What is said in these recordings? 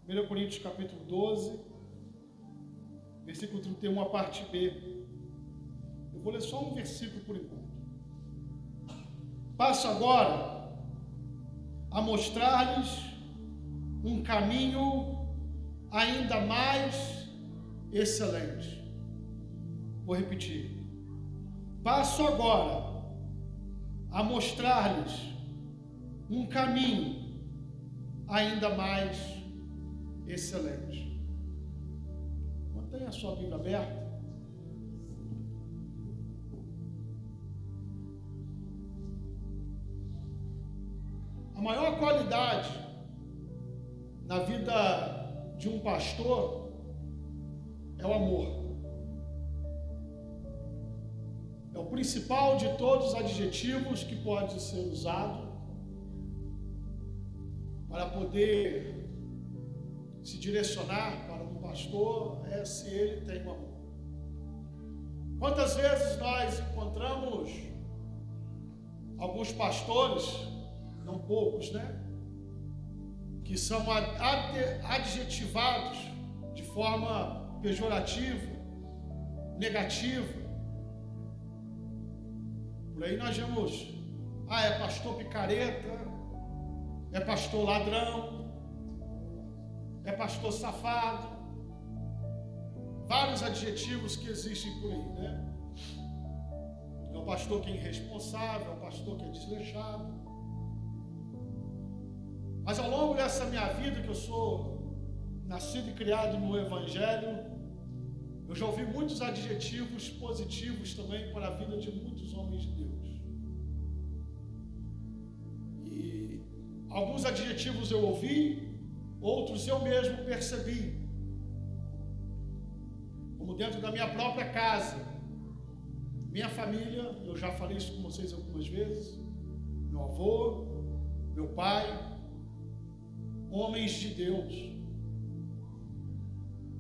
1 Coríntios capítulo 12, versículo 31, a parte B. Eu vou ler só um versículo por enquanto. Passo agora a mostrar-lhes um caminho ainda mais excelente. Vou repetir. Passo agora a mostrar-lhes um caminho ainda mais excelente. Mantenha a sua Bíblia aberta. A maior qualidade na vida de um pastor é o amor. É o principal de todos os adjetivos que pode ser usado para poder se direcionar para um pastor, é se ele tem um amor. Quantas vezes nós encontramos alguns pastores, não poucos, né? Que são adjetivados de forma pejorativa, negativa. Por aí nós vemos, é pastor picareta, é pastor ladrão, é pastor safado. Vários adjetivos que existem por aí, né? É o pastor que é irresponsável, é o pastor que é desleixado. Mas ao longo dessa minha vida, que eu sou nascido e criado no Evangelho, eu já ouvi muitos adjetivos positivos também para a vida de muitos homens de Deus. E alguns adjetivos eu ouvi, outros eu mesmo percebi. Como dentro da minha própria casa, minha família, eu já falei isso com vocês algumas vezes, meu avô, meu pai, homens de Deus.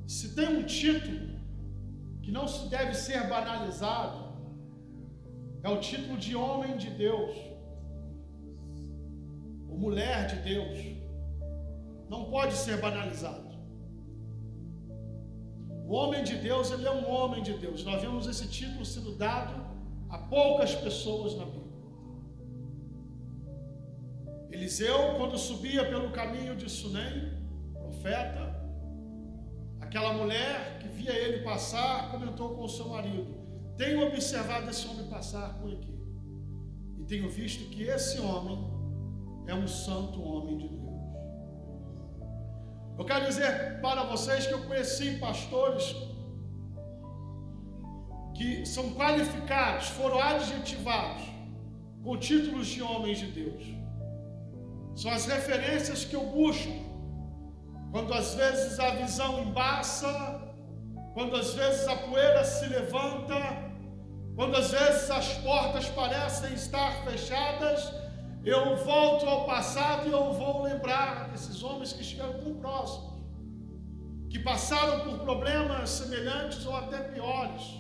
Se tem um título que não se deve ser banalizado, é o título de homem de Deus, ou mulher de Deus. Não pode ser banalizado. O homem de Deus, ele é um homem de Deus. Nós vemos esse título sendo dado a poucas pessoas na Bíblia. Eliseu, quando subia pelo caminho de Sunem, profeta, aquela mulher que via ele passar, comentou com o seu marido: tenho observado esse homem passar por aqui, e tenho visto que esse homem é um santo homem de Deus. Eu quero dizer para vocês que eu conheci pastores que são qualificados, foram adjetivados com títulos de homens de Deus. São as referências que eu busco quando às vezes a visão embaça, quando às vezes a poeira se levanta, quando às vezes as portas parecem estar fechadas. Eu volto ao passado e eu vou lembrar desses homens que estiveram tão próximos, que passaram por problemas semelhantes ou até piores,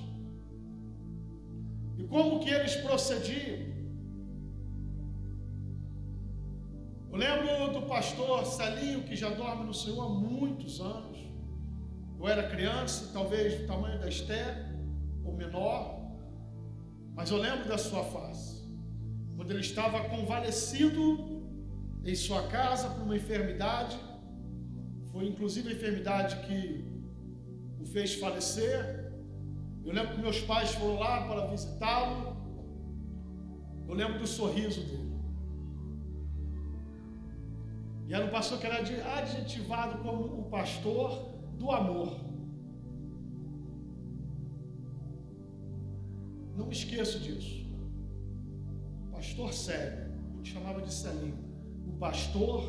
e como que eles procediam. Eu lembro do pastor Celinho, que já dorme no Senhor há muitos anos. Eu era criança, talvez do tamanho da Esther, ou menor, mas eu lembro da sua face. Quando ele estava convalescido em sua casa por uma enfermidade, foi inclusive a enfermidade que o fez falecer. Eu lembro que meus pais foram lá para visitá-lo. Eu lembro do sorriso dele. E era um pastor que era adjetivado como o pastor do amor. Não me esqueço disso. Pastor sério, a gente chamava de Celinho, o pastor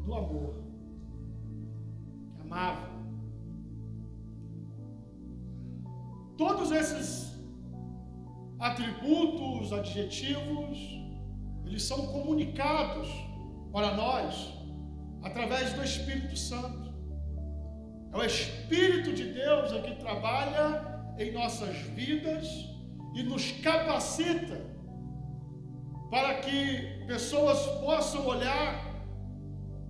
do amor, que amava. Todos esses atributos, adjetivos, eles são comunicados para nós através do Espírito Santo. É o Espírito de Deus que trabalha em nossas vidas e nos capacita para que pessoas possam olhar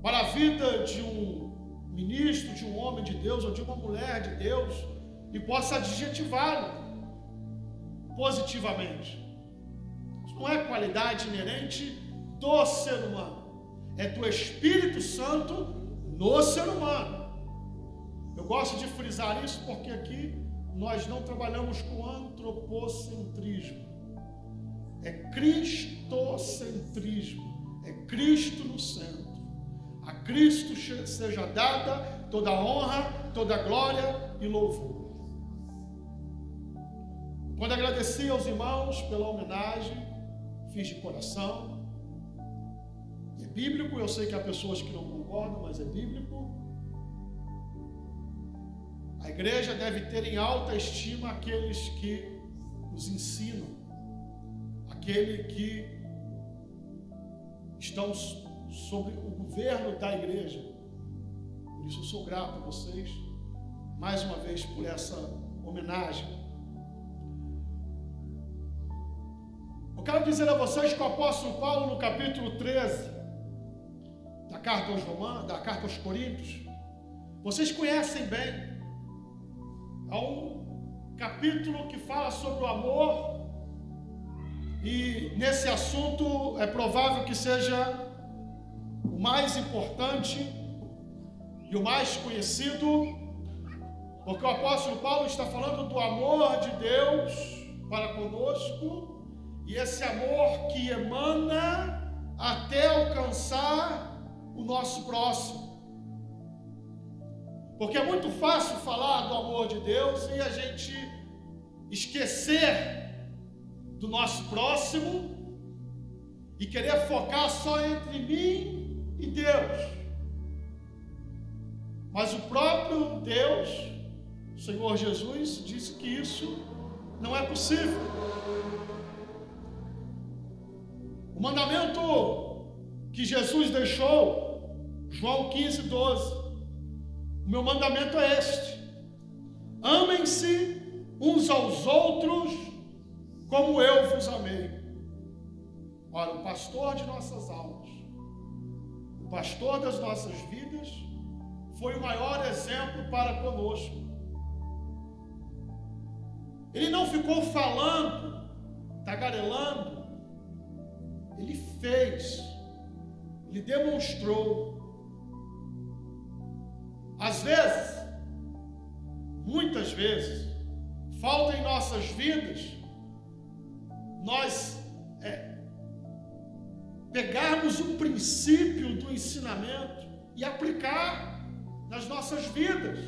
para a vida de um ministro de um homem de Deus ou de uma mulher de Deus e possa adjetivá-lo positivamente. Isso não é qualidade inerente do ser humano, é do Espírito Santo no ser humano. Eu gosto de frisar isso porque aqui nós não trabalhamos com antropocentrismo, é cristocentrismo, é Cristo no centro. A Cristo seja dada toda a honra, toda a glória e louvor. Quando agradeci aos irmãos pela homenagem, fiz de coração. É bíblico, eu sei que há pessoas que não concordam, mas é bíblico. A igreja deve ter em alta estima aqueles que nos ensinam, aqueles que estão sobre o governo da igreja. Por isso eu sou grato a vocês, mais uma vez, por essa homenagem. Eu quero dizer a vocês que o apóstolo Paulo, no capítulo 13 da carta aos Romanos, da carta aos Coríntios, vocês conhecem bem. Há um capítulo que fala sobre o amor, e nesse assunto é provável que seja o mais importante e o mais conhecido, porque o apóstolo Paulo está falando do amor de Deus para conosco, e esse amor que emana até alcançar o nosso próximo. Porque é muito fácil falar do amor de Deus e a gente esquecer do nosso próximo e querer focar só entre mim e Deus. Mas o próprio Deus, o Senhor Jesus, disse que isso não é possível. O mandamento que Jesus deixou, João 15:12, o meu mandamento é este: amem-se uns aos outros como eu vos amei. Ora, o pastor de nossas almas, o pastor das nossas vidas, foi o maior exemplo para conosco. Ele não ficou falando, tagarelando, ele fez, ele demonstrou. Às vezes, muitas vezes, falta em nossas vidas nós pegarmos o princípio do ensinamento e aplicar nas nossas vidas.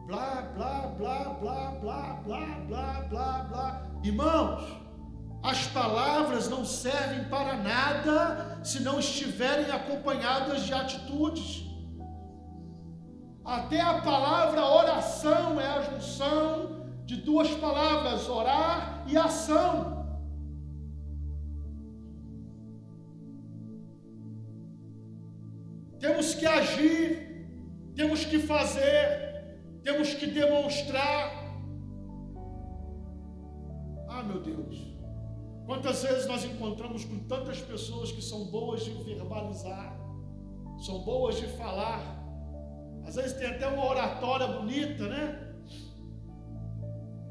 Blá, blá, blá, blá, blá, blá, blá, blá, blá. Irmãos, as palavras não servem para nada se não estiverem acompanhadas de atitudes. Até a palavra oração é a junção de duas palavras, orar e ação. Temos que agir, temos que fazer, temos que demonstrar. Ah, meu Deus, quantas vezes nós encontramos com tantas pessoas que são boas de verbalizar, são boas de falar, às vezes tem até uma oratória bonita, né?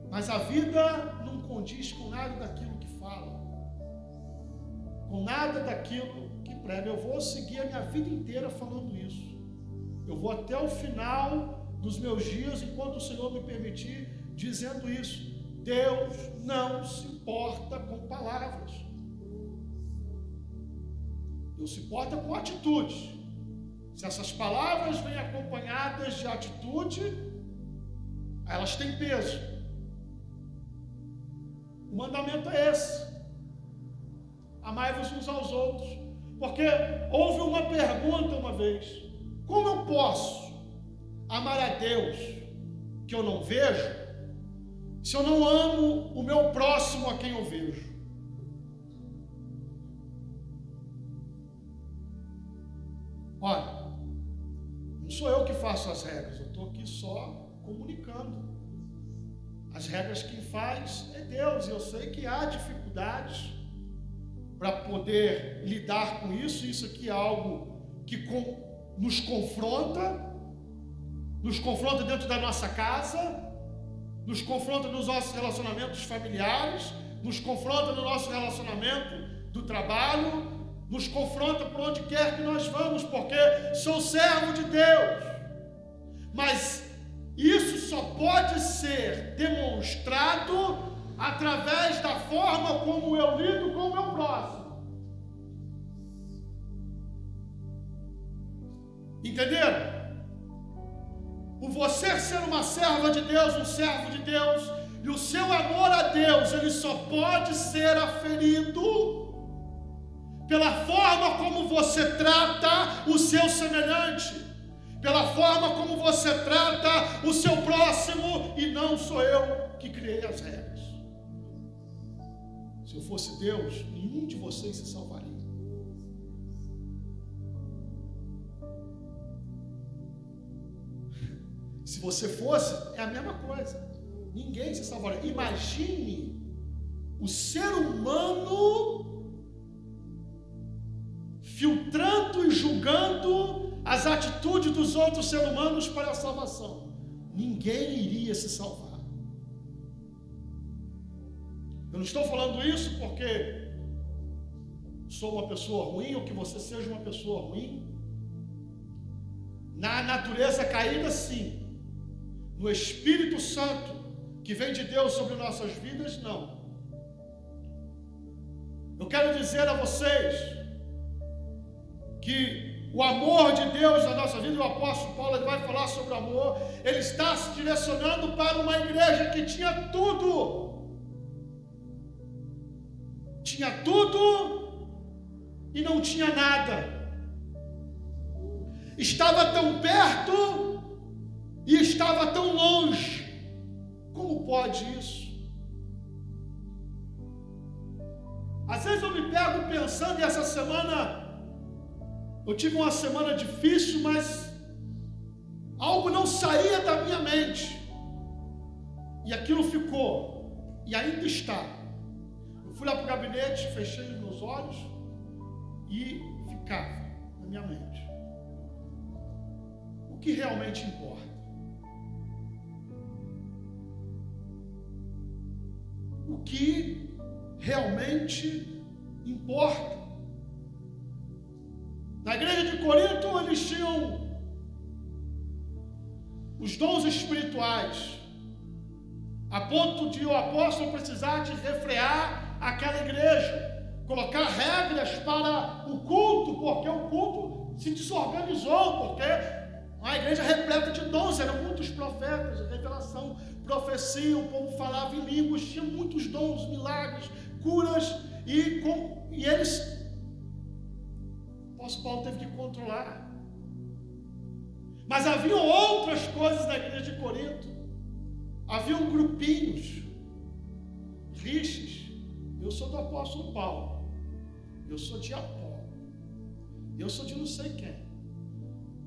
Mas a vida não condiz com nada daquilo que fala, com nada daquilo que prega. Eu vou seguir a minha vida inteira falando isso. Eu vou até o final dos meus dias, enquanto o Senhor me permitir, dizendo isso. Deus não se importa com palavras. Deus se importa com atitudes. Se essas palavras vêm acompanhadas de atitude, elas têm peso. O mandamento é esse: amai-vos uns aos outros. Porque houve uma pergunta uma vez: como eu posso amar a Deus que eu não vejo, se eu não amo o meu próximo a quem eu vejo? Olha, não sou eu que faço as regras, eu estou aqui só comunicando. As regras quem faz é Deus, e eu sei que há dificuldades para poder lidar com isso. Isso aqui é algo que nos confronta dentro da nossa casa, nos confronta nos nossos relacionamentos familiares, nos confronta no nosso relacionamento do trabalho, nos confronta por onde quer que nós vamos, porque sou servo de Deus. Mas isso só pode ser demonstrado através da forma como eu lido com o meu próximo. Entenderam? O você ser uma serva de Deus, um servo de Deus, e o seu amor a Deus, ele só pode ser aferido pela forma como você trata o seu semelhante, pela forma como você trata o seu próximo, e não sou eu que criei as regras. Se eu fosse Deus, nenhum de vocês se salvaria. Se você fosse, é a mesma coisa. Ninguém se salvaria. Imagine o ser humano filtrando e julgando as atitudes dos outros seres humanos para a salvação. Ninguém iria se salvar. Eu não estou falando isso porque sou uma pessoa ruim ou que você seja uma pessoa ruim. Na natureza caída, sim. No Espírito Santo que vem de Deus sobre nossas vidas, não. Eu quero dizer a vocês que o amor de Deus na nossa vida, o apóstolo Paulo ele vai falar sobre o amor, ele está se direcionando para uma igreja que tinha tudo. Tinha tudo e não tinha nada. Estava tão perto e estava tão longe. Como pode isso? Às vezes eu me pego pensando, e essa semana eu tive uma semana difícil, mas algo não saía da minha mente. E aquilo ficou, e ainda está. Eu fui lá para o gabinete, fechei os meus olhos e ficava na minha mente. O que realmente importa? O que realmente importa? Na igreja de Corinto, eles tinham os dons espirituais, a ponto de o apóstolo precisar de refrear aquela igreja, colocar regras para o culto, porque o culto se desorganizou, porque a igreja repleta de dons, eram muitos profetas, revelação, profecia, o povo falava em línguas, tinha muitos dons, milagres, curas, e eles, o apóstolo Paulo teve que controlar. Mas haviam outras coisas na igreja de Corinto, haviam grupinhos, rixas. Eu sou do apóstolo Paulo, eu sou de Apolo, eu sou de não sei quem,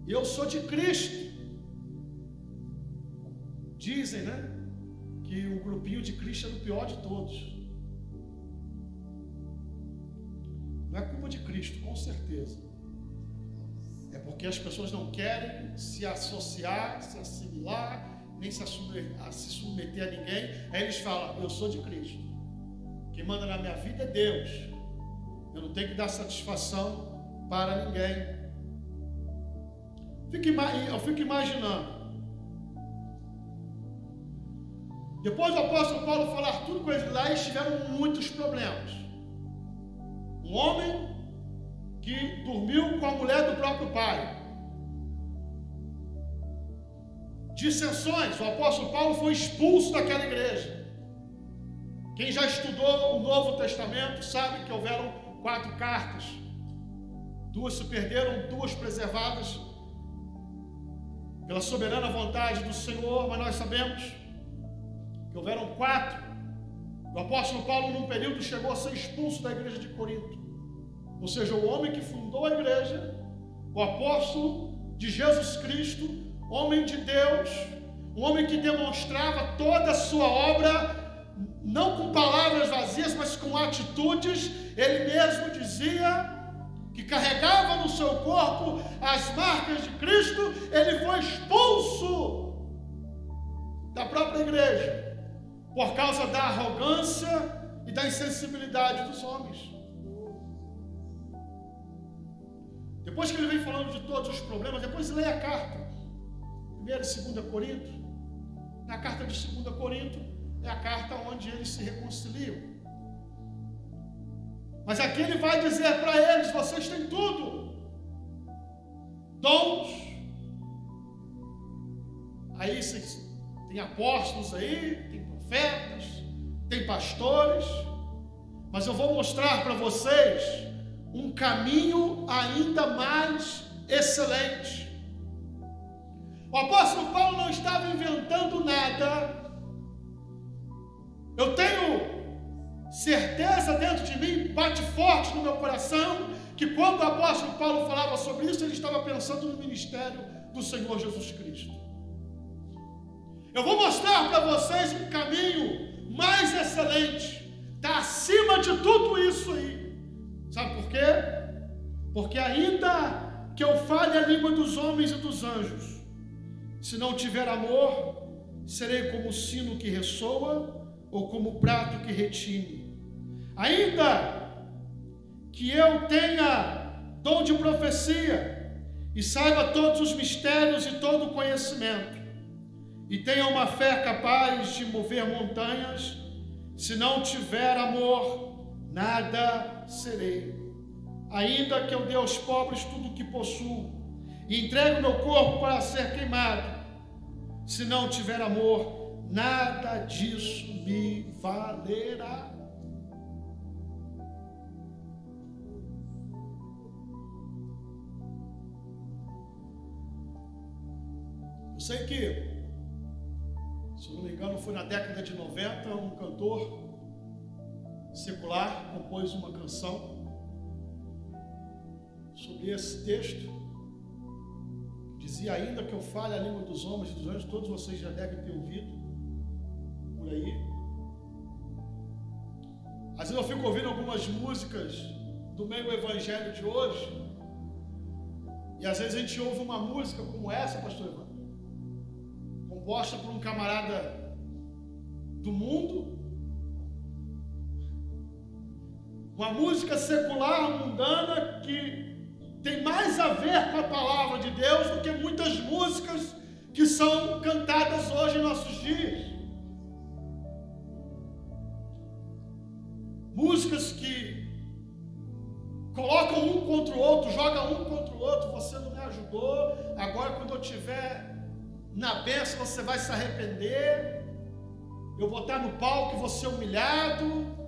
eu sou de Cristo. Dizem, né, que o grupinho de Cristo é o pior de todos. Não é culpa de Cristo, com certeza. É porque as pessoas não querem se associar, se assimilar, nem se submeter a ninguém. Aí eles falam, eu sou de Cristo. Quem manda na minha vida é Deus. Eu não tenho que dar satisfação para ninguém. Eu fico imaginando. Depois do apóstolo Paulo falar tudo com eles lá, eles tiveram muitos problemas. Um homem que dormiu com a mulher do próprio pai. Dissensões, o apóstolo Paulo foi expulso daquela igreja. Quem já estudou o Novo Testamento sabe que houveram 4 cartas. 2 se perderam, 2 preservadas pela soberana vontade do Senhor, mas nós sabemos que houveram 4. O apóstolo Paulo, num período, chegou a ser expulso da igreja de Corinto. Ou seja, o homem que fundou a igreja, o apóstolo de Jesus Cristo, homem de Deus, um homem que demonstrava toda a sua obra, não com palavras vazias, mas com atitudes. Ele mesmo dizia que carregava no seu corpo as marcas de Cristo, ele foi expulso da própria igreja por causa da arrogância e da insensibilidade dos homens. Depois que ele vem falando de todos os problemas, depois leia a carta, 1 e 2 Coríntios. Na carta de 2 Coríntios é a carta onde eles se reconciliam. Mas aqui ele vai dizer para eles: vocês têm tudo, dons. Aí vocês tem apóstolos aí, tem profetas, tem pastores, mas eu vou mostrar para vocês um caminho ainda mais excelente. O apóstolo Paulo não estava inventando nada. Eu tenho certeza dentro de mim, bate forte no meu coração, que quando o apóstolo Paulo falava sobre isso, ele estava pensando no ministério do Senhor Jesus Cristo. Eu vou mostrar para vocês um caminho mais excelente, está acima de tudo isso aí. Sabe por quê? Porque ainda que eu fale a língua dos homens e dos anjos, se não tiver amor, serei como o sino que ressoa ou como o prato que retine. Ainda que eu tenha dom de profecia e saiba todos os mistérios e todo o conhecimento, e tenha uma fé capaz de mover montanhas, se não tiver amor, nada serei. Ainda que eu dê aos pobres tudo o que possuo e entregue o meu corpo para ser queimado, se não tiver amor, nada disso me valerá. Eu sei que, se eu não me engano, foi na década de 90, um cantor secular compôs uma canção sobre esse texto. Dizia: ainda que eu fale a língua dos homens e dos anjos. Todos vocês já devem ter ouvido por aí. Às vezes eu fico ouvindo algumas músicas do meio evangelho de hoje, e às vezes a gente ouve uma música como essa, pastor Evandro, composta por um camarada do mundo, uma música secular, mundana, que tem mais a ver com a palavra de Deus do que muitas músicas que são cantadas hoje em nossos dias. Músicas que colocam um contra o outro, jogam um contra o outro. Você não me ajudou, agora quando eu estiver na bênção você vai se arrepender, eu vou estar no palco e vou ser humilhado.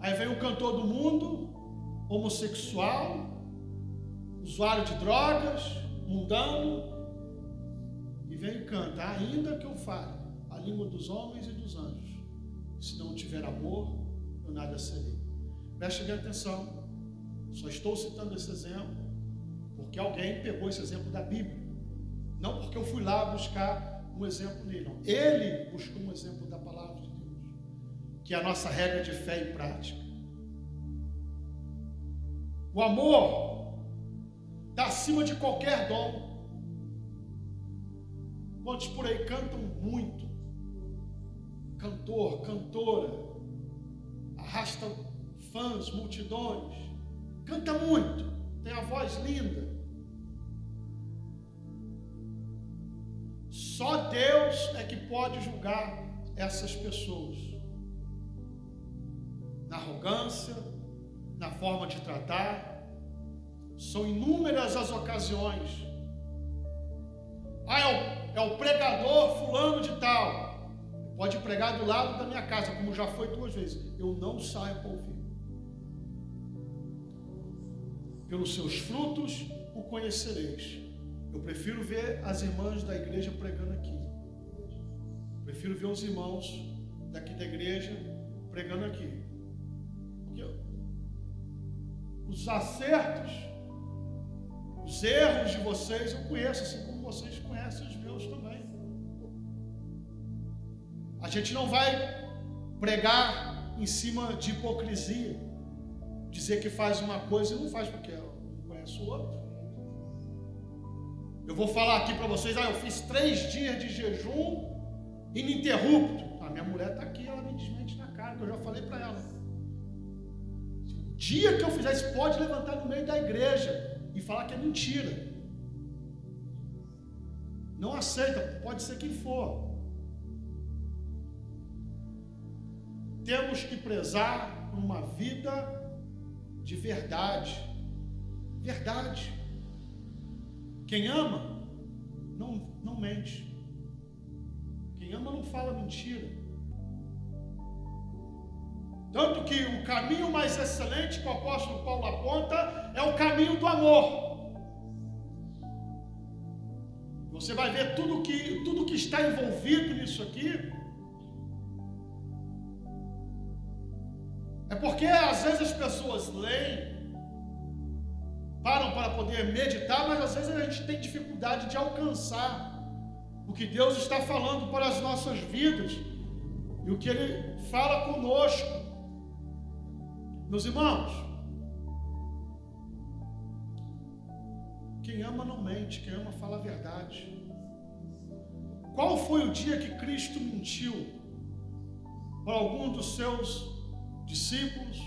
Aí vem um cantor do mundo, homossexual, usuário de drogas, mundano, e vem e canta: ainda que eu fale a língua dos homens e dos anjos, se não tiver amor, eu nada serei. Preste bem atenção, só estou citando esse exemplo porque alguém pegou esse exemplo da Bíblia, não porque eu fui lá buscar um exemplo nele, não. Ele buscou um exemplo da palavra de Deus, que é a nossa regra de fé e prática. O amor está acima de qualquer dom. Quantos por aí cantam muito? Cantor, cantora, arrasta fãs, multidões, canta muito, tem a voz linda. Só Deus é que pode julgar essas pessoas na arrogância, na forma de tratar. São inúmeras as ocasiões. É o pregador fulano de tal. Pode pregar do lado da minha casa, como já foi 2 vezes. Eu não saio para ouvir. Pelos seus frutos o conhecereis. Eu prefiro ver as irmãs da igreja pregando aqui. Prefiro ver os irmãos daqui da igreja pregando aqui. Porque os acertos, os erros de vocês eu conheço, assim como vocês conhecem os meus também. A gente não vai pregar em cima de hipocrisia. dizer que faz uma coisa e não faz porque ela não conhece o outro. Eu vou falar aqui para vocês, eu fiz 3 dias de jejum ininterrupto. A minha mulher está aqui, ela me desmente na cara, que eu já falei para ela. O dia que eu fizer isso, pode levantar no meio da igreja e falar que é mentira. Não aceita, pode ser quem for. Temos que prezar por uma vida de verdade. Verdade. Quem ama, não mente. Quem ama não fala mentira. Tanto que o caminho mais excelente que o apóstolo Paulo aponta é o caminho do amor. Você vai ver tudo que está envolvido nisso aqui. É porque às vezes as pessoas leem, param para poder meditar, mas às vezes a gente tem dificuldade de alcançar o que Deus está falando para as nossas vidas e o que Ele fala conosco. Meus irmãos, quem ama não mente, quem ama fala a verdade. Qual foi o dia que Cristo mentiu para algum dos seus discípulos,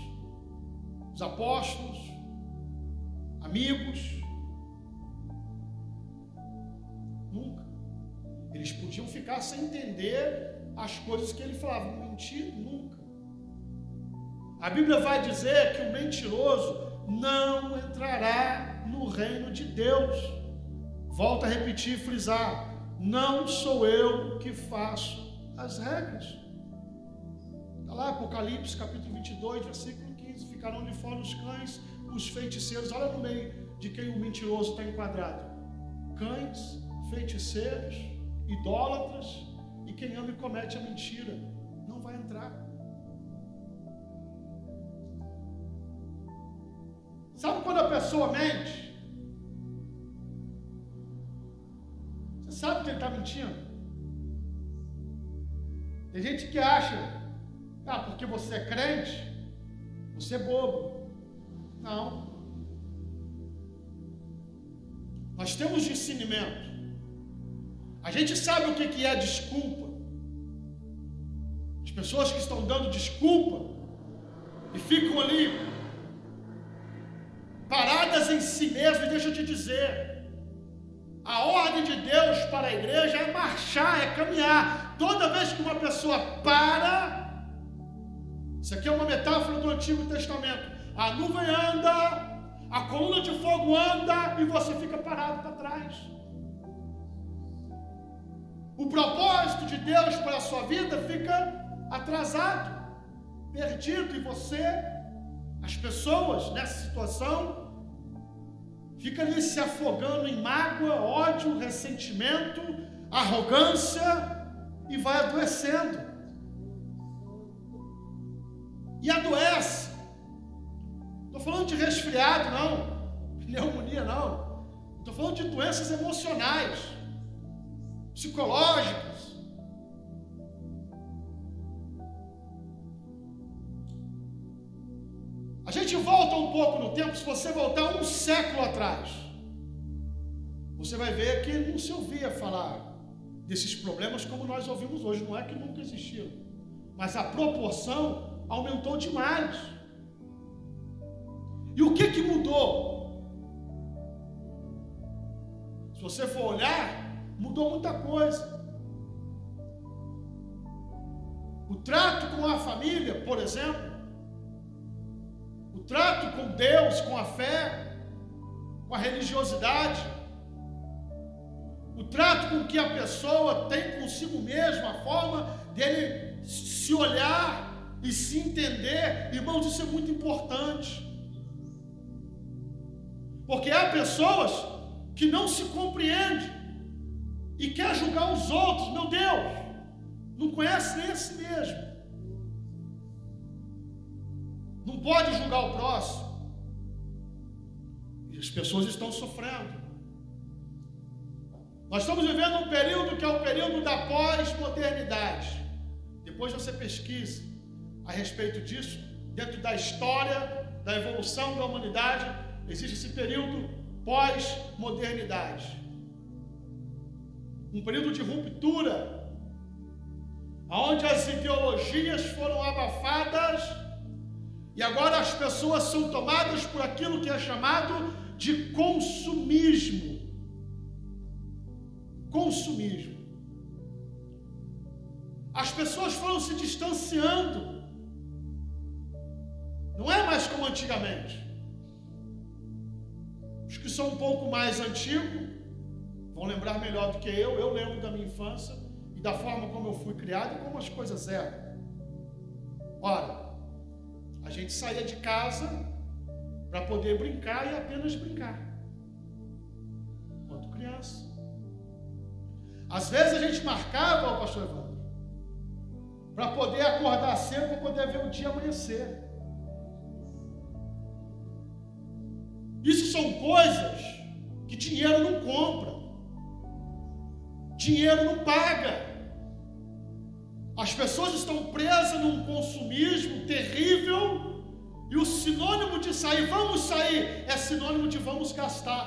os apóstolos, amigos? Nunca. Eles podiam ficar sem entender as coisas que ele falava. Mentir, nunca. A Bíblia vai dizer que o mentiroso não entrará no reino de Deus. Volto a repetir e frisar: não sou eu que faço as regras. Está lá, Apocalipse capítulo 22, versículo 15. Ficarão de fora os cães, os feiticeiros. Olha no meio de quem o mentiroso está enquadrado: cães, feiticeiros, idólatras e quem ama e comete a mentira. Não vai entrar. Sabe quando a pessoa mente? Você sabe que ele está mentindo? Tem gente que acha, porque você é crente, você é bobo. Não. Nós temos discernimento. A gente sabe o que é desculpa. As pessoas que estão dando desculpa e ficam ali paradas em si mesmas. Deixa eu te dizer, a ordem de Deus para a igreja é marchar, é caminhar. Toda vez que uma pessoa para, isso aqui é uma metáfora do Antigo Testamento, a nuvem anda, a coluna de fogo anda e você fica parado para trás. O propósito de Deus para a sua vida fica atrasado, perdido, e você, as pessoas nessa situação, fica ali se afogando em mágoa, ódio, ressentimento, arrogância e vai adoecendo. E adoece. Não estou falando de resfriado, não. Pneumonia, não. Estou falando de doenças emocionais, psicológicas. A gente volta um pouco no tempo. Se você voltar um século atrás, você vai ver que não se ouvia falar desses problemas como nós ouvimos hoje. Não é que nunca existiram, mas a proporção aumentou demais. E o que mudou? Se você for olhar, mudou muita coisa. O trato com a família, por exemplo, o trato com Deus, com a fé, com a religiosidade, o trato com que a pessoa tem consigo mesma, a forma dele se olhar e se entender. Irmãos, isso é muito importante, porque há pessoas que não se compreendem e quer julgar os outros. Meu Deus, não conhece nem a si mesmo. Não pode julgar o próximo. E as pessoas estão sofrendo. Nós estamos vivendo um período que é o período da pós-modernidade. Depois você pesquisa a respeito disso, dentro da história da evolução da humanidade, existe esse período pós-modernidade. Um período de ruptura, onde as ideologias foram abafadas e agora as pessoas são tomadas por aquilo que é chamado de consumismo. Consumismo. As pessoas foram se distanciando. Não é mais como antigamente. Os que são um pouco mais antigos vão lembrar melhor do que eu. Eu lembro da minha infância e da forma como eu fui criado e como as coisas eram. Ora, a gente saía de casa para poder brincar e apenas brincar. Quando criança. Às vezes a gente marcava, o pastor Evandro, para poder acordar cedo, para poder ver o dia amanhecer. Isso são coisas que dinheiro não compra. Dinheiro não paga. As pessoas estão presas num consumismo terrível e o sinônimo de sair, vamos sair, é sinônimo de vamos gastar.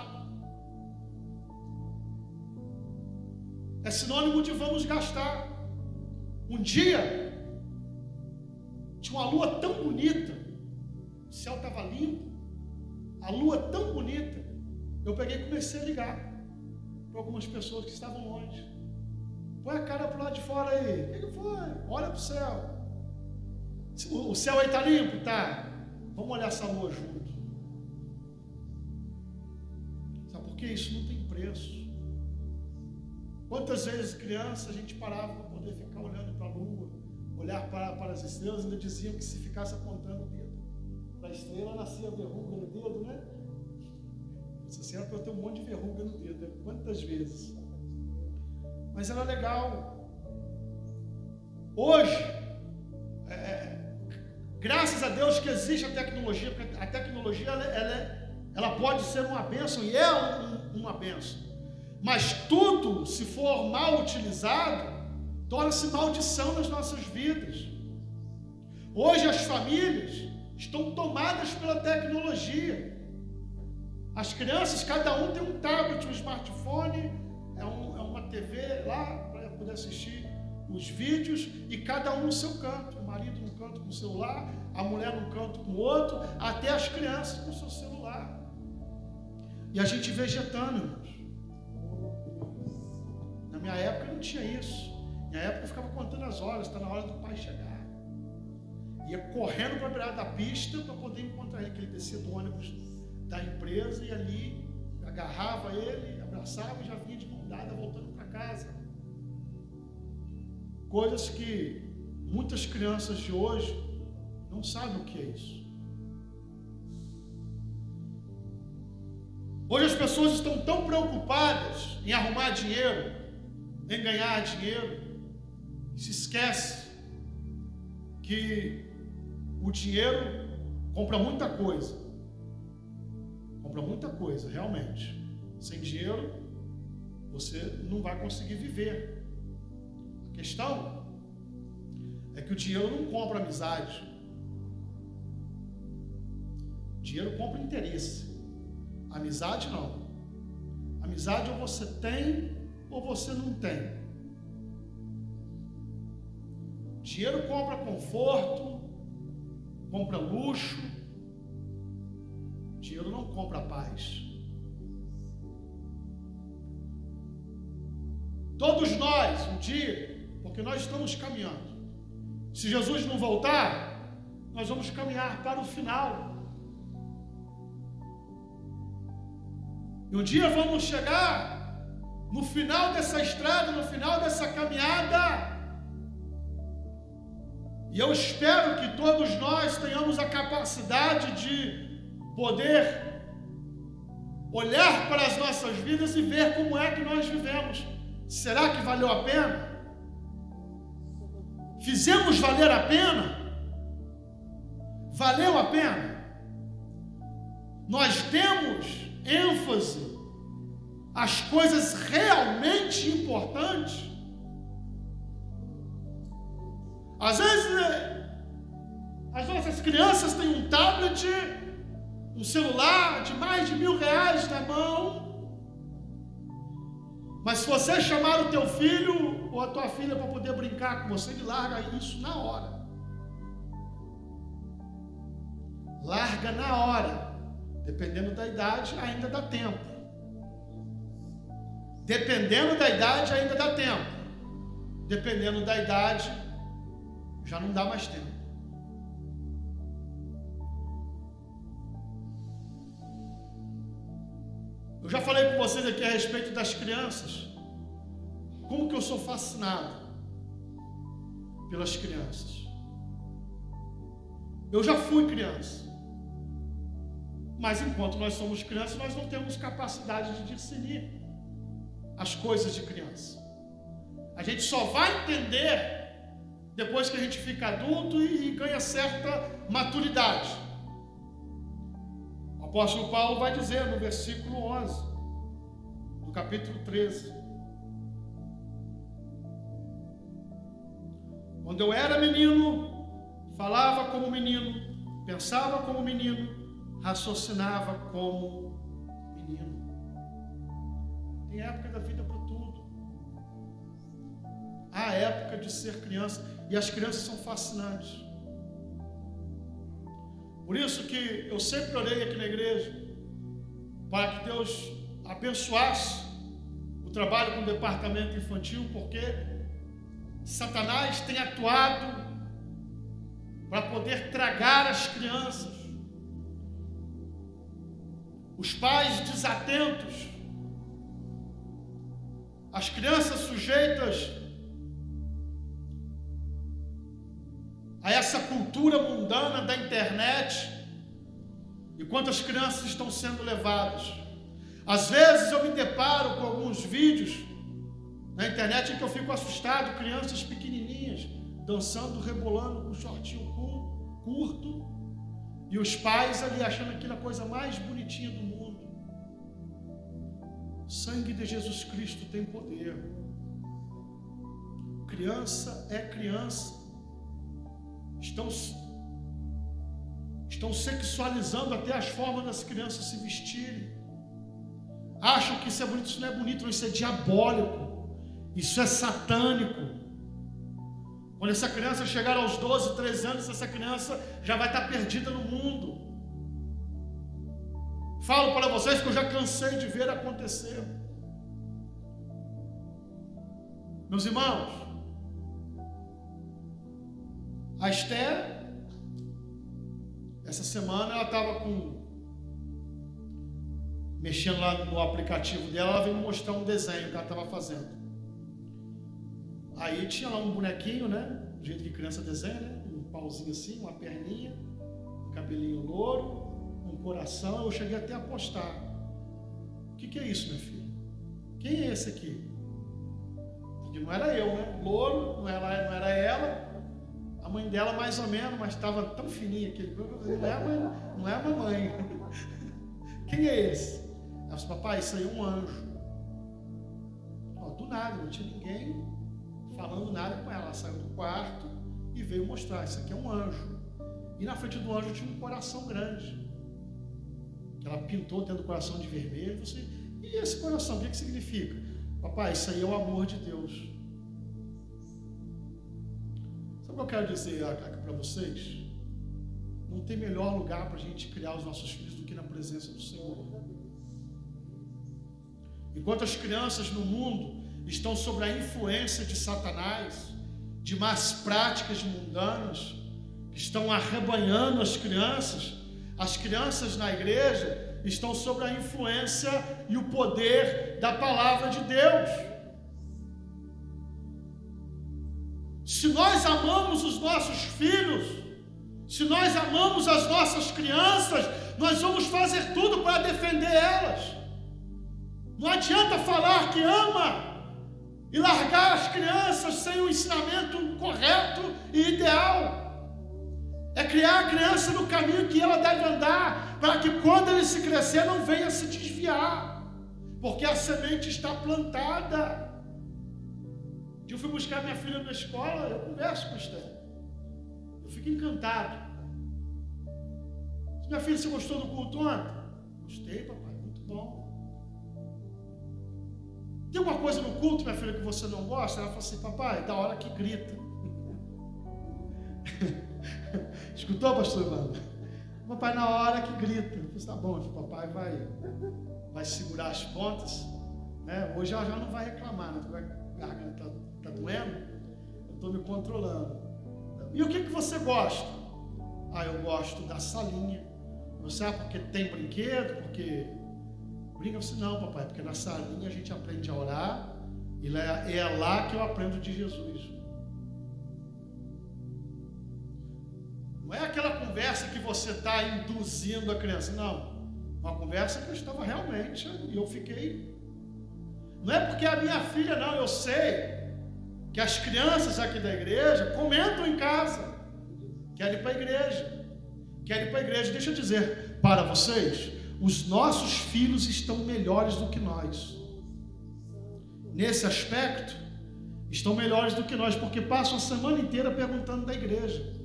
É sinônimo de vamos gastar. Um dia, tinha uma lua tão bonita, o céu estava limpo, a lua tão bonita, eu peguei e comecei a ligar para algumas pessoas que estavam longe. Põe a cara para o lado de fora aí. O que foi? Olha para o céu. O céu aí está limpo? Tá. Vamos olhar essa lua junto. Sabe por quê? Isso não tem preço. Quantas vezes criança a gente parava para poder ficar olhando para a lua, olhar para as estrelas, ainda diziam que se ficasse apontando o dedo para a estrela, nascia verruga no dedo, né? Você sempre eu tenho um monte de verruga no dedo, né? Quantas vezes? Mas era legal. Hoje, graças a Deus que existe a tecnologia, porque a tecnologia ela pode ser uma bênção, e é uma bênção. Mas tudo, se for mal utilizado, torna-se maldição nas nossas vidas. Hoje as famílias estão tomadas pela tecnologia. As crianças, cada um tem um tablet, um smartphone, é uma TV lá para poder assistir os vídeos, e cada um no seu canto. O marido num canto com o celular, a mulher num canto com o outro, até as crianças com o seu celular. E a gente vegetando, irmãos. Na minha época não tinha isso. Na minha época eu ficava contando as horas, está na hora do pai chegar. Ia correndo para a beirada da pista para poder encontrar ele, que ele descia do ônibus da empresa e ali agarrava ele, abraçava e já vinha de mão dada voltando para casa. Coisas que muitas crianças de hoje não sabem o que é isso. Hoje as pessoas estão tão preocupadas em arrumar dinheiro, em ganhar dinheiro, se esquece que o dinheiro compra muita coisa. Compra muita coisa, realmente. Sem dinheiro, você não vai conseguir viver. A questão é que o dinheiro não compra amizade. O dinheiro compra interesse. Amizade não. Amizade ou você tem ou você não tem. Dinheiro compra conforto, compra luxo. Dinheiro não compra paz. Todos nós, um dia, porque nós estamos caminhando. Se Jesus não voltar, nós vamos caminhar para o final. E um dia vamos chegar no final dessa estrada, no final dessa caminhada. E eu espero que todos nós tenhamos a capacidade de poder olhar para as nossas vidas e ver como é que nós vivemos. Será que valeu a pena? Fizemos valer a pena? Valeu a pena? Nós demos ênfase às coisas realmente importantes? Às vezes as nossas crianças têm um tablet um celular de mais de R$1.000 na mão, mas se você chamar o teu filho ou a tua filha para poder brincar com você, ele larga isso na hora. Larga na hora. Dependendo da idade, ainda dá tempo. Dependendo da idade, ainda dá tempo. Dependendo da idade, já não dá mais tempo. Eu já falei com vocês aqui a respeito das crianças. Como que eu sou fascinado pelas crianças. Eu já fui criança. Mas enquanto nós somos crianças, nós não temos capacidade de discernir as coisas de criança. A gente só vai entender depois que a gente fica adulto e ganha certa maturidade. O apóstolo Paulo vai dizer no versículo 11, do capítulo 13: quando eu era menino, falava como menino, pensava como menino, raciocinava como menino. Tem época da vida para tudo. Há época de ser criança, e as crianças são fascinantes. Por isso que eu sempre orei aqui na igreja para que Deus abençoasse o trabalho com o departamento infantil, porque Satanás tem atuado para poder tragar as crianças. Os pais desatentos, as crianças sujeitas a essa cultura mundana da internet, e quantas crianças estão sendo levadas. Às vezes eu me deparo com alguns vídeos na internet em que eu fico assustado, crianças pequenininhas dançando, rebolando com um shortinho curto, e os pais ali achando aquilo a coisa mais bonitinha do mundo. O sangue de Jesus Cristo tem poder. Criança é criança. Estão sexualizando até as formas das crianças se vestirem. Acham que isso é bonito. Isso não é bonito, isso é diabólico. Isso é satânico. Quando essa criança chegar aos 12, 13 anos, essa criança já vai estar perdida no mundo. Falo para vocês que eu já cansei de ver acontecer. Meus irmãos, a Esther, essa semana ela estava mexendo lá no aplicativo dela, ela veio me mostrar um desenho que ela estava fazendo. Aí tinha lá um bonequinho, né? Do jeito que criança desenha, né? Um pauzinho assim, uma perninha, um cabelinho louro, um coração. Eu cheguei até a postar. O que é isso, minha filha? Quem é esse aqui? Porque não era eu, né? Louro, não era ela. A mãe dela mais ou menos, mas estava tão fininha que não é a mamãe. Quem é esse? Ela disse: papai, isso aí é um anjo. Do nada, não tinha ninguém falando nada com ela. Ela saiu do quarto e veio mostrar: isso aqui é um anjo. E na frente do anjo tinha um coração grande, que ela pintou tendo coração de vermelho. E esse coração, o que significa? Papai, isso aí é o amor de Deus. Sabe o que eu quero dizer aqui para vocês? Não tem melhor lugar para a gente criar os nossos filhos do que na presença do Senhor. Enquanto as crianças no mundo estão sob a influência de Satanás, de más práticas mundanas, que estão arrebanhando as crianças na igreja estão sob a influência e o poder da palavra de Deus. Se nós amamos os nossos filhos, se nós amamos as nossas crianças, nós vamos fazer tudo para defender elas. Não adianta falar que ama e largar as crianças sem o ensinamento correto e ideal. É criar a criança no caminho que ela deve andar, para que quando ele se crescer não venha se desviar, porque a semente está plantada. Eu fui buscar minha filha na escola, eu converso com a Esther, eu fico encantado. Minha filha, você gostou do culto ontem? Gostei, papai, muito bom. Tem alguma coisa no culto, minha filha, que você não gosta? Ela falou assim, papai, da hora que grita. Escutou, pastor Evandro? Papai, na hora que grita. Eu falei, tá bom, papai vai segurar as pontas, né? Hoje ela já não vai reclamar, né? Porque a garganta está doendo, eu estou me controlando. E o que você gosta? Eu gosto da salinha. Você sabe porque tem brinquedo? Porque brinca? Você não, papai, porque na salinha a gente aprende a orar e é lá que eu aprendo de Jesus. Não é aquela conversa que você está induzindo a criança, não. Uma conversa que eu estava realmente e eu fiquei. Não é porque a minha filha, não, eu sei que as crianças aqui da igreja comentam em casa, querem ir para a igreja. Deixa eu dizer para vocês, os nossos filhos estão melhores do que nós. Nesse aspecto, estão melhores do que nós, porque passam a semana inteira perguntando da igreja.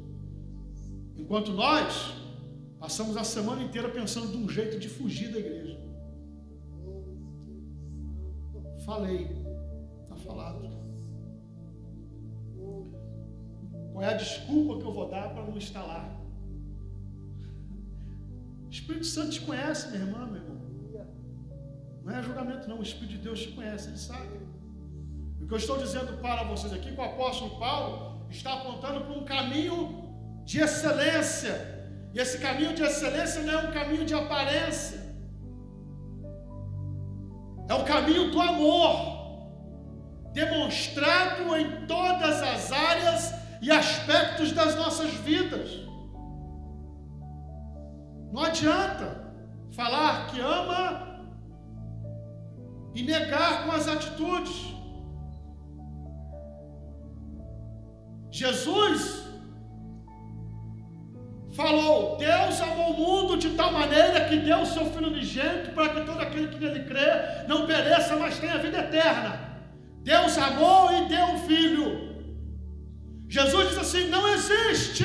Enquanto nós passamos a semana inteira pensando de um jeito de fugir da igreja. Falei, está falado. Qual é a desculpa que eu vou dar para não estar lá? O Espírito Santo te conhece, minha irmã, meu irmão. Não é julgamento não, o Espírito de Deus te conhece, ele sabe. O que eu estou dizendo para vocês aqui, que o apóstolo Paulo está apontando para um caminho de excelência. E esse caminho de excelência não é um caminho de aparência. É o caminho do amor, demonstrado em todas as áreas e aspectos das nossas vidas. Não adianta falar que ama e negar com as atitudes. Jesus falou, Deus amou o mundo de tal maneira que deu o seu Filho unigênito para que todo aquele que nele crê não pereça, mas tenha vida eterna. Deus amou e deu um Filho. Jesus diz assim, não existe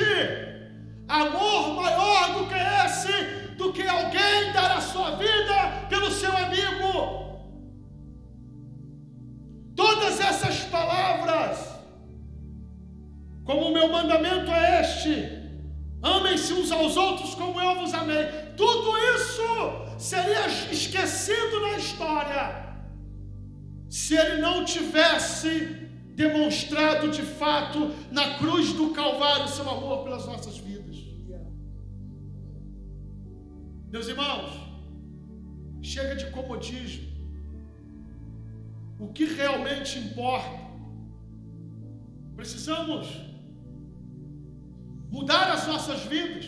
amor maior do que esse, do que alguém dar a sua vida pelo seu amigo. Todas essas palavras, como o meu mandamento é este, amem-se uns aos outros como eu vos amei. Tudo isso seria esquecido na história se ele não tivesse demonstrado de fato na cruz do Calvário seu amor pelas nossas vidas. Meus irmãos, chega de comodismo. O que realmente importa? Precisamos mudar as nossas vidas,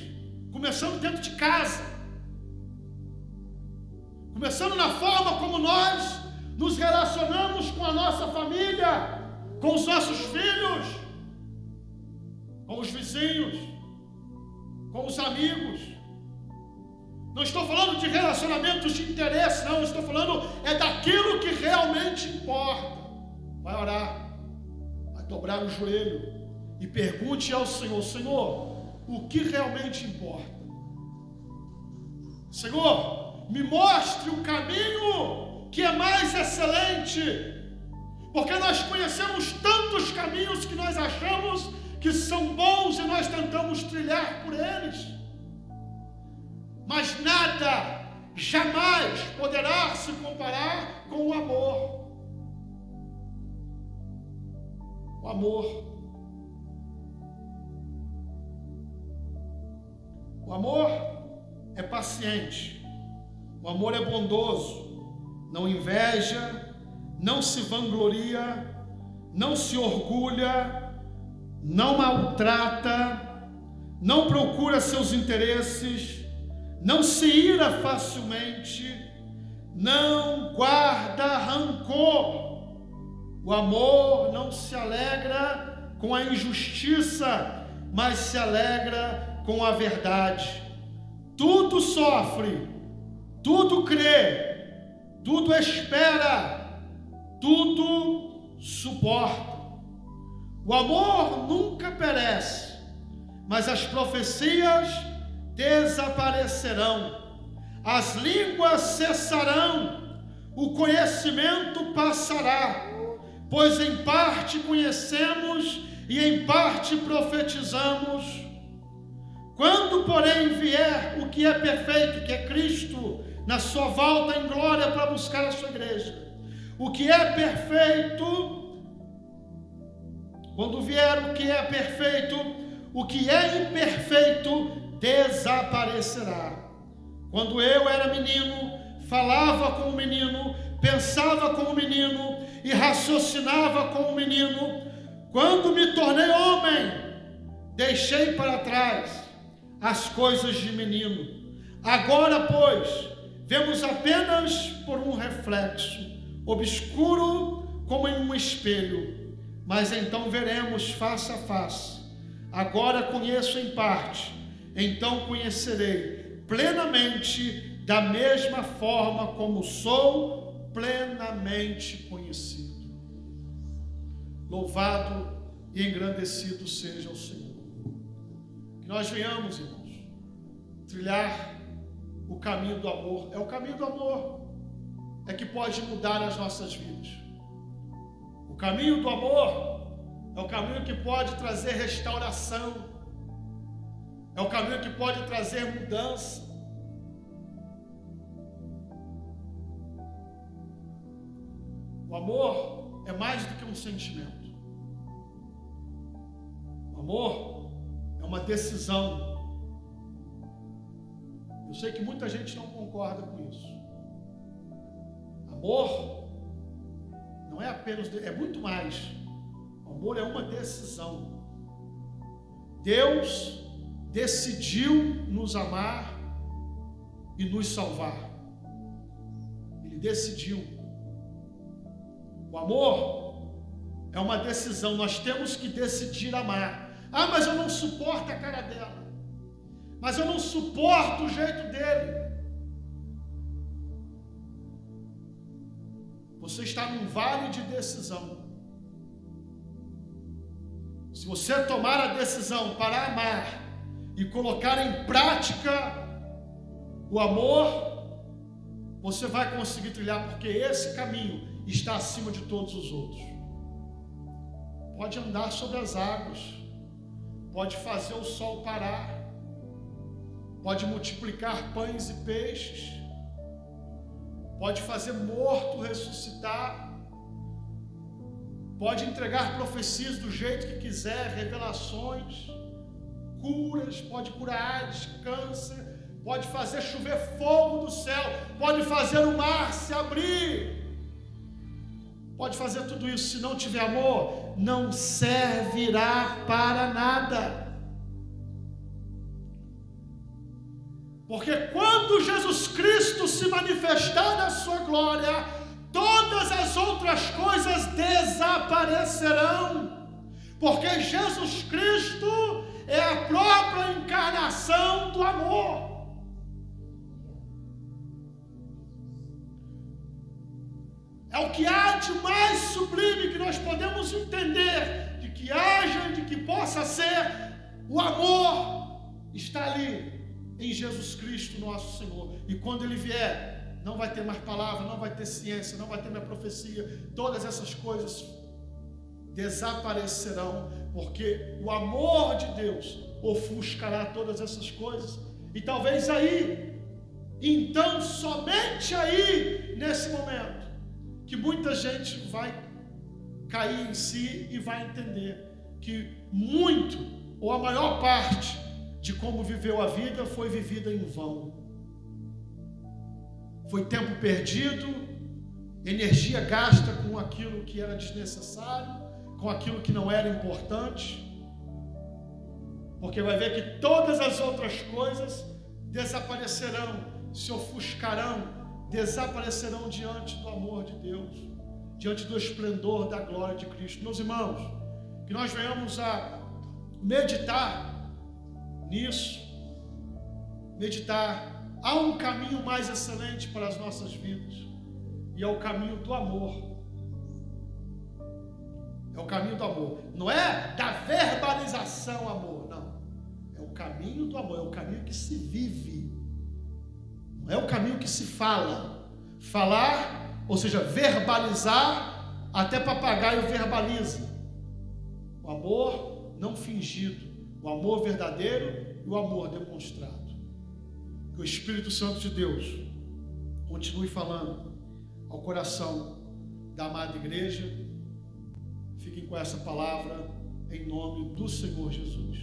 começando dentro de casa, começando na forma como nós nos relacionamos com a nossa família, com os nossos filhos, com os vizinhos, com os amigos. Não estou falando de relacionamentos de interesse, não, estou falando daquilo que realmente importa. Vai orar, vai dobrar o joelho e pergunte ao Senhor, Senhor, o que realmente importa? Senhor, me mostre o caminho que é mais excelente, porque nós conhecemos tantos caminhos que nós achamos que são bons e nós tentamos trilhar por eles, mas nada, jamais poderá se comparar com o amor. O amor. O amor é paciente, o amor é bondoso, não inveja, não se vangloria, não se orgulha, não maltrata, não procura seus interesses, não se ira facilmente, não guarda rancor. O amor não se alegra com a injustiça, mas se alegra com a verdade. Tudo sofre, tudo crê, tudo espera, tudo suporta. O amor nunca perece, mas as profecias desaparecerão, as línguas cessarão, o conhecimento passará, pois em parte conhecemos e em parte profetizamos. Quando, porém, vier o que é perfeito, que é Cristo, na sua volta em glória para buscar a sua igreja, o que é perfeito, quando vier o que é perfeito, o que é imperfeito desaparecerá. Quando eu era menino, falava como menino, pensava como menino e raciocinava como menino. Quando me tornei homem, deixei para trás as coisas de menino. Agora, pois, vemos apenas por um reflexo, obscuro como em um espelho, mas então veremos face a face. Agora conheço em parte, então conhecerei plenamente, da mesma forma como sou plenamente conhecido. Louvado e engrandecido seja o Senhor. Que nós venhamos, irmãos, trilhar o caminho do amor. É o caminho do amor é que pode mudar as nossas vidas. O caminho do amor é o caminho que pode trazer restauração. É o caminho que pode trazer mudança. O amor é mais do que um sentimento. O amor é uma decisão. Eu sei que muita gente não concorda com isso. Amor não é apenas, é muito mais. O amor é uma decisão. Deus decidiu nos amar e nos salvar. Ele decidiu. O amor é uma decisão. Nós temos que decidir amar. Ah, mas eu não suporto a cara dela. Mas eu não suporto o jeito dele. Você está num vale de decisão. Se você tomar a decisão para amar e colocar em prática o amor, você vai conseguir trilhar, porque esse caminho está acima de todos os outros. Pode andar sobre as águas, pode fazer o sol parar, pode multiplicar pães e peixes, pode fazer morto ressuscitar, pode entregar profecias do jeito que quiser, revelações, curas, pode curar AIDS, câncer, pode fazer chover fogo do céu, pode fazer o mar se abrir, pode fazer tudo isso. Se não tiver amor, não servirá para nada. Porque quando Jesus Cristo se manifestar na sua glória, todas as outras coisas desaparecerão. Porque Jesus Cristo é a própria encarnação do amor. É o que há de mais sublime que nós podemos entender, de que haja, de que possa ser. O amor está ali em Jesus Cristo, nosso Senhor. E quando Ele vier, não vai ter mais palavra, não vai ter ciência, não vai ter mais profecia. Todas essas coisas desaparecerão, porque o amor de Deus ofuscará todas essas coisas. E talvez aí, então, somente aí, nesse momento, que muita gente vai cair em si e vai entender que muito, ou a maior parte, de como viveu a vida foi vivida em vão. Foi tempo perdido, energia gasta com aquilo que era desnecessário, com aquilo que não era importante, porque vai ver que todas as outras coisas desaparecerão, se ofuscarão, desaparecerão diante do amor de Deus, diante do esplendor da glória de Cristo. Meus irmãos, que nós venhamos a meditar nisso, meditar. Há um caminho mais excelente para as nossas vidas, e é o caminho do amor. É o caminho do amor. Não é da verbalização amor, não. É o caminho do amor, é o caminho que se vive, não é o caminho que se fala. Falar, ou seja, verbalizar, até papagaio verbaliza. O amor não fingido, o amor verdadeiro e o amor demonstrado. Que o Espírito Santo de Deus continue falando ao coração da amada igreja. Fiquem com essa palavra em nome do Senhor Jesus.